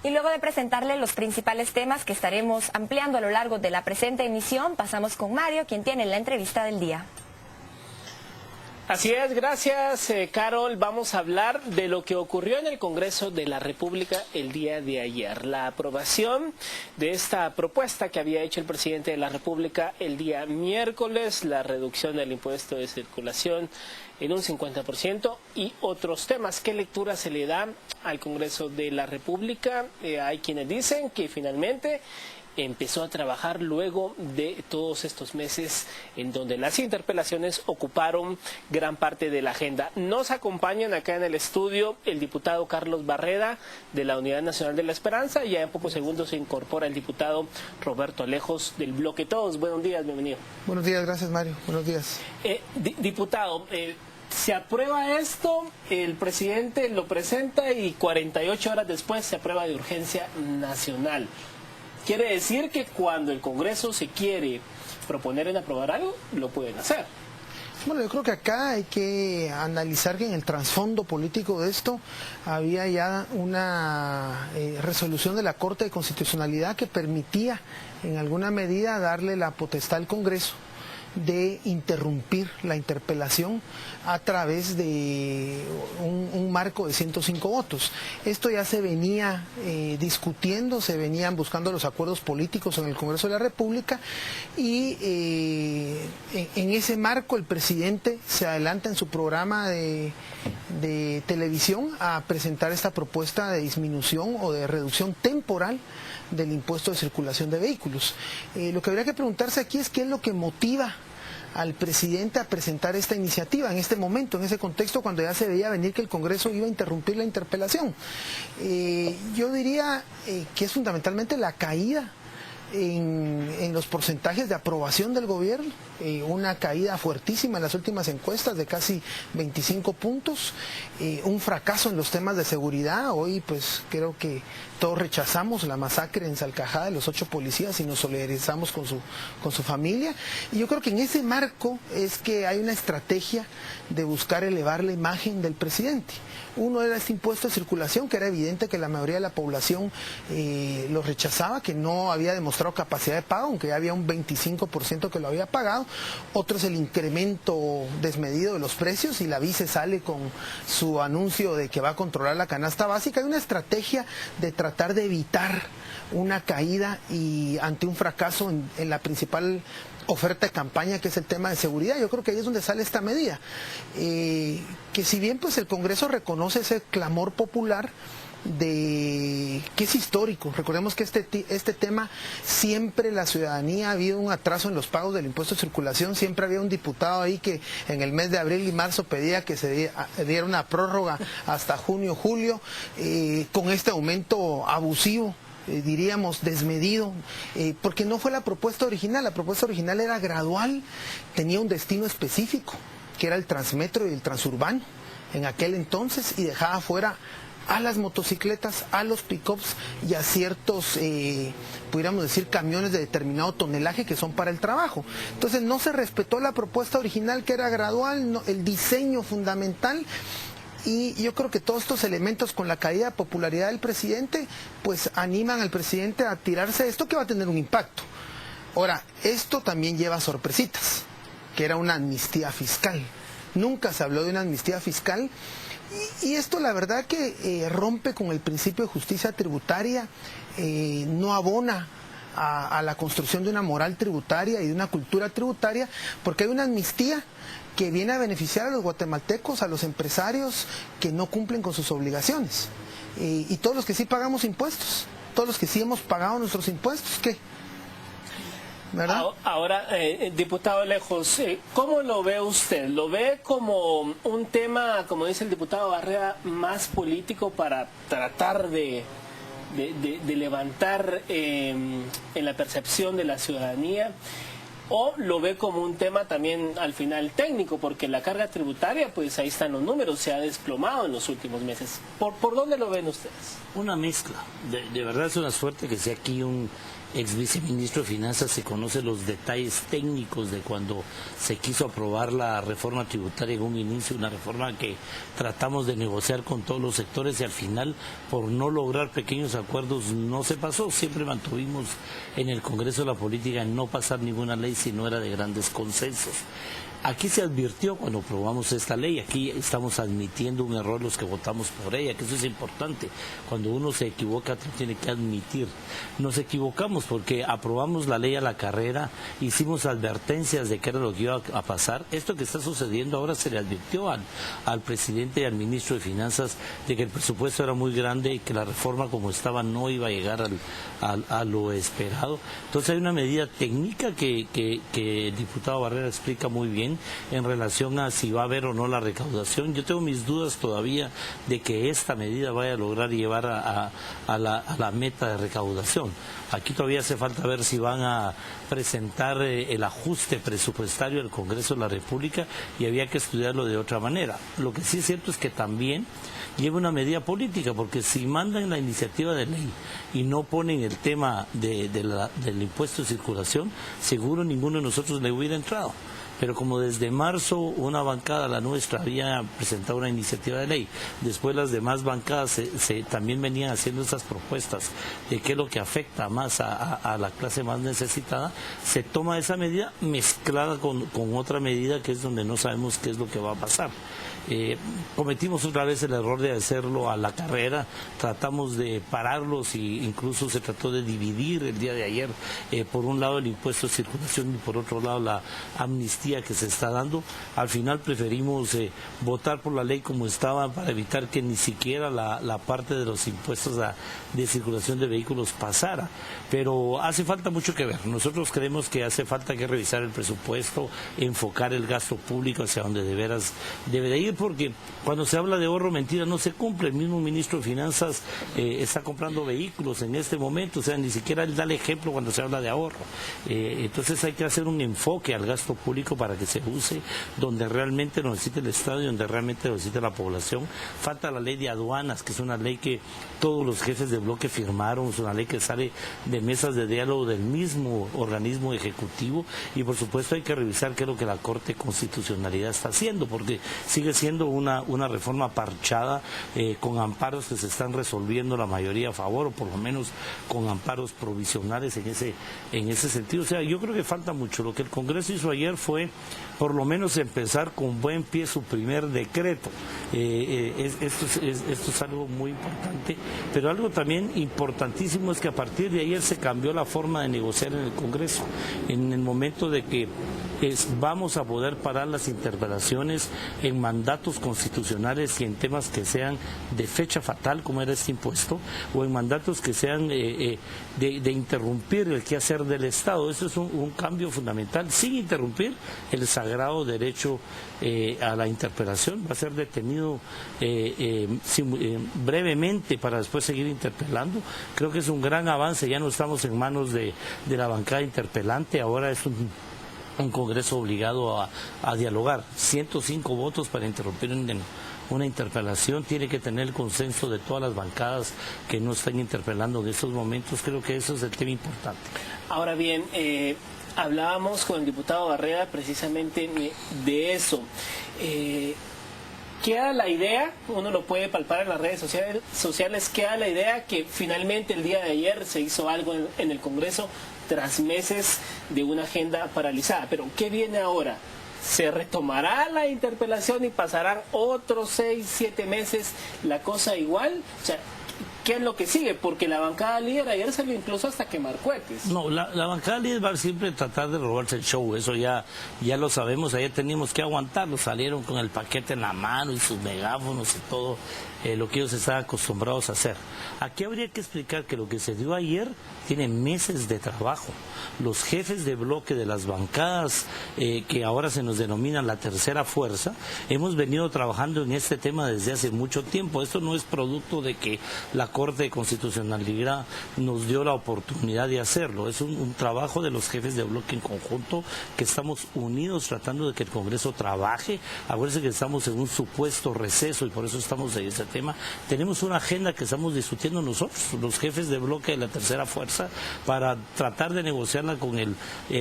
Y luego de presentarle los principales temas que estaremos ampliando a lo largo de la presente emisión, pasamos con Mario, quien tiene la entrevista del día. Así es, gracias Carol. Vamos a hablar de lo que ocurrió en el Congreso de la República el día de ayer. La aprobación de esta propuesta que había hecho el presidente de la República el día miércoles, la reducción del impuesto de circulación en un 50% y otros temas. ¿Qué lectura se le da al Congreso de la República? Hay quienes dicen que finalmente empezó a trabajar luego de todos estos meses en donde las interpelaciones ocuparon gran parte de la agenda. Nos acompañan acá en el estudio el diputado Carlos Barreda de la Unidad Nacional de la Esperanza y ya en pocos segundos se incorpora el diputado Roberto Alejos del Bloque Todos. Buenos días, bienvenido. Buenos días, gracias Mario. Buenos días. Diputado, se aprueba esto, el presidente lo presenta y 48 horas después se aprueba de urgencia nacional. Quiere decir que cuando el Congreso se quiere proponer en aprobar algo, lo pueden hacer. Bueno, yo creo que acá hay que analizar que en el trasfondo político de esto había ya una resolución de la Corte de Constitucionalidad que permitía en alguna medida darle la potestad al Congreso de interrumpir la interpelación a través de un marco de 105 votos. Esto ya se venía discutiendo, se venían buscando los acuerdos políticos en el Congreso de la República y en ese marco el presidente se adelanta en su programa de televisión a presentar esta propuesta de disminución o de reducción temporal del impuesto de circulación de vehículos. Lo que habría que preguntarse aquí es qué es lo que motiva al presidente a presentar esta iniciativa en este momento, en ese contexto cuando ya se veía venir que el Congreso iba a interrumpir la interpelación. Yo diría que es fundamentalmente la caída en los porcentajes de aprobación del gobierno, una caída fuertísima en las últimas encuestas de casi 25 puntos, un fracaso en los temas de seguridad. Hoy pues creo que todos rechazamos la masacre en Salcajá de los 8 policías y nos solidarizamos con su familia. Y yo creo que en ese marco es que hay una estrategia de buscar elevar la imagen del presidente. Uno era este impuesto de circulación, que era evidente que la mayoría de la población lo rechazaba, que no había demostrado capacidad de pago, aunque ya había un 25% que lo había pagado. Otro es el incremento desmedido de los precios, y la vice sale con su anuncio de que va a controlar la canasta básica. Hay una estrategia de tratar de evitar una caída y ante un fracaso en la principal oferta de campaña, que es el tema de seguridad. Yo creo que ahí es donde sale esta medida, que si bien pues el Congreso reconoce ese clamor popular que es histórico. Recordemos que este tema siempre la ciudadanía ha habido un atraso en los pagos del impuesto de circulación. Siempre había un diputado ahí que en el mes de abril y marzo pedía que se diera una prórroga hasta junio, julio, con este aumento abusivo, diríamos desmedido, porque no fue la propuesta original. La propuesta original era gradual, tenía un destino específico, que era el Transmetro y el Transurbano en aquel entonces, y dejaba fuera a las motocicletas, a los pick-ups y a ciertos, pudiéramos decir, camiones de determinado tonelaje que son para el trabajo. Entonces no se respetó la propuesta original, que era gradual, no, el diseño fundamental. Y yo creo que todos estos elementos, con la caída de popularidad del presidente, pues animan al presidente a tirarse de esto, que va a tener un impacto. Ahora, esto también lleva sorpresitas, que era una amnistía fiscal. Nunca se habló de una amnistía fiscal, y esto la verdad que rompe con el principio de justicia tributaria, no abona a la construcción de una moral tributaria y de una cultura tributaria, porque hay una amnistía que viene a beneficiar a los guatemaltecos, a los empresarios que no cumplen con sus obligaciones, y todos los que sí pagamos impuestos, todos los que sí hemos pagado nuestros impuestos, ¿qué? ¿Verdad? Ahora, diputado Alejos, ¿cómo lo ve usted? ¿Lo ve como un tema, como dice el diputado Barrera, más político para tratar de levantar en la percepción de la ciudadanía? ¿O lo ve como un tema también al final técnico? Porque la carga tributaria, pues ahí están los números, se ha desplomado en los últimos meses. ¿Por dónde lo ven ustedes? Una mezcla. De verdad es una suerte que sea aquí un ex viceministro de Finanzas, se conoce los detalles técnicos de cuando se quiso aprobar la reforma tributaria en un inicio, una reforma que tratamos de negociar con todos los sectores y al final, por no lograr pequeños acuerdos, no se pasó. Siempre mantuvimos en el Congreso de la política en no pasar ninguna ley si no era de grandes consensos. Aquí se advirtió cuando aprobamos esta ley, aquí estamos admitiendo un error los que votamos por ella, que eso es importante. Cuando uno se equivoca, tiene que admitir. Nos equivocamos porque aprobamos la ley a la carrera, hicimos advertencias de qué era lo que iba a pasar. Esto que está sucediendo ahora se le advirtió al presidente y al ministro de Finanzas de que el presupuesto era muy grande y que la reforma como estaba no iba a llegar a lo esperado. Entonces hay una medida técnica que el diputado Barrera explica muy bien en relación a si va a haber o no la recaudación. Yo tengo mis dudas todavía de que esta medida vaya a lograr llevar a la meta de recaudación. Aquí todavía hace falta ver si van a presentar el ajuste presupuestario del Congreso de la República y había que estudiarlo de otra manera. Lo que sí es cierto es que también lleva una medida política, porque si mandan la iniciativa de ley y no ponen el tema del impuesto de circulación, seguro ninguno de nosotros le hubiera entrado. Pero como desde marzo una bancada, la nuestra, había presentado una iniciativa de ley, después las demás bancadas también venían haciendo esas propuestas de qué es lo que afecta más a la clase más necesitada, se toma esa medida mezclada con otra medida que es donde no sabemos qué es lo que va a pasar. Cometimos otra vez el error de hacerlo a la carrera, tratamos de pararlos e incluso se trató de dividir el día de ayer, por un lado el impuesto de circulación y por otro lado la amnistía que se está dando. Al final preferimos votar por la ley como estaba para evitar que ni siquiera la parte de los impuestos de circulación de vehículos pasara, pero hace falta mucho que ver. Nosotros creemos que hace falta que revisar el presupuesto, enfocar el gasto público hacia donde de veras debe de ir, porque cuando se habla de ahorro, mentira, no se cumple. El mismo ministro de Finanzas está comprando vehículos en este momento, o sea, ni siquiera él da el ejemplo cuando se habla de ahorro. Entonces hay que hacer un enfoque al gasto público para que se use donde realmente lo necesita el Estado y donde realmente lo necesita la población. Falta la ley de aduanas, que es una ley que todos los jefes de bloque firmaron, es una ley que sale de mesas de diálogo del mismo organismo ejecutivo, y por supuesto hay que revisar qué es lo que la Corte de Constitucionalidad está haciendo, porque sigue siendo una reforma parchada, con amparos que se están resolviendo la mayoría a favor, o por lo menos con amparos provisionales en ese sentido. O sea, yo creo que falta mucho. Lo que el Congreso hizo ayer fue por lo menos empezar con buen pie su primer decreto. Esto es algo muy importante, pero algo también importantísimo es que a partir de ayer se cambió la forma de negociar en el Congreso. En el momento de que vamos a poder parar las interpelaciones en mandatos constitucionales y en temas que sean de fecha fatal, como era este impuesto, o en mandatos que sean de interrumpir el quehacer del Estado. Eso es un cambio fundamental, sin interrumpir el sagrado derecho a la interpelación. Va a ser detenido brevemente para después seguir interpelando. Creo que es un gran avance, ya no estamos en manos de la bancada interpelante, ahora es un Congreso obligado a dialogar. 105 votos para interrumpir una interpelación, tiene que tener el consenso de todas las bancadas que no están interpelando en estos momentos. Creo que eso es el tema importante. Ahora bien, hablábamos con el diputado Barrera precisamente de eso. Queda la idea, uno lo puede palpar en las redes sociales, queda la idea que finalmente el día de ayer se hizo algo en el Congreso tras meses de una agenda paralizada. Pero ¿qué viene ahora? ¿Se retomará la interpelación y pasarán otros 6, 7 meses la cosa igual? O sea, ¿qué es lo que sigue? Porque la bancada líder ayer salió incluso hasta quemar cohetes. No, la bancada líder va a siempre tratar de robarse el show, eso ya lo sabemos. Ayer teníamos que aguantarlo, salieron con el paquete en la mano y sus megáfonos y todo lo que ellos están acostumbrados a hacer. Aquí habría que explicar que lo que se dio ayer tiene meses de trabajo. Los jefes de bloque de las bancadas, que ahora se nos denominan la tercera fuerza, hemos venido trabajando en este tema desde hace mucho tiempo. Esto no es producto de que la Corte de Constitucionalidad nos dio la oportunidad de hacerlo. Es un trabajo de los jefes de bloque en conjunto, que estamos unidos tratando de que el Congreso trabaje. Acuérdense que estamos en un supuesto receso y por eso estamos en ese tema. Tenemos una agenda que estamos discutiendo nosotros, los jefes de bloque de la tercera fuerza, para tratar de negociarla con el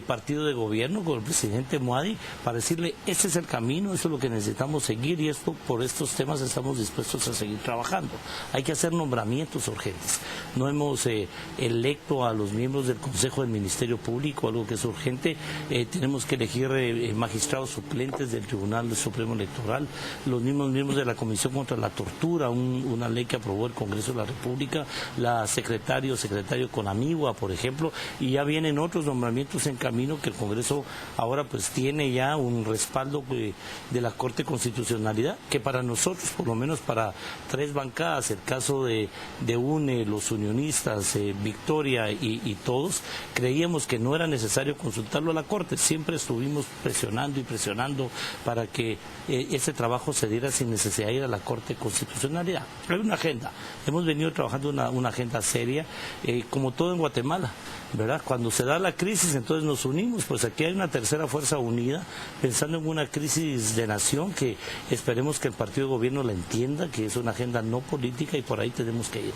partido de gobierno, con el presidente Muadi, para decirle, este es el camino, eso es lo que necesitamos seguir y esto, por estos temas estamos dispuestos a seguir trabajando. Hay que hacer nombramientos urgentes. No hemos electo a los miembros del Consejo del Ministerio Público, algo que es urgente. Tenemos que elegir magistrados suplentes del Tribunal Supremo Electoral, los mismos miembros de la Comisión contra la Tortura, una ley que aprobó el Congreso de la República, la secretario con Amigua, por ejemplo, y ya vienen otros nombramientos en camino que el Congreso ahora pues tiene ya un respaldo de la Corte de Constitucionalidad, que para nosotros, por lo menos para 3 bancadas, el caso de UNE, los unionistas, Victoria y todos, creíamos que no era necesario consultarlo a la Corte. Siempre estuvimos presionando y presionando para que ese trabajo se diera sin necesidad de ir a la Corte de Constitucionalidad. Hay una agenda, hemos venido trabajando una agenda seria, como todo en Guatemala, ¿verdad? Cuando se da la crisis, entonces nos unimos. Pues aquí hay una tercera fuerza unida, pensando en una crisis de nación que esperemos que el partido de gobierno la entienda, que es una agenda no política y por ahí tenemos que irnos.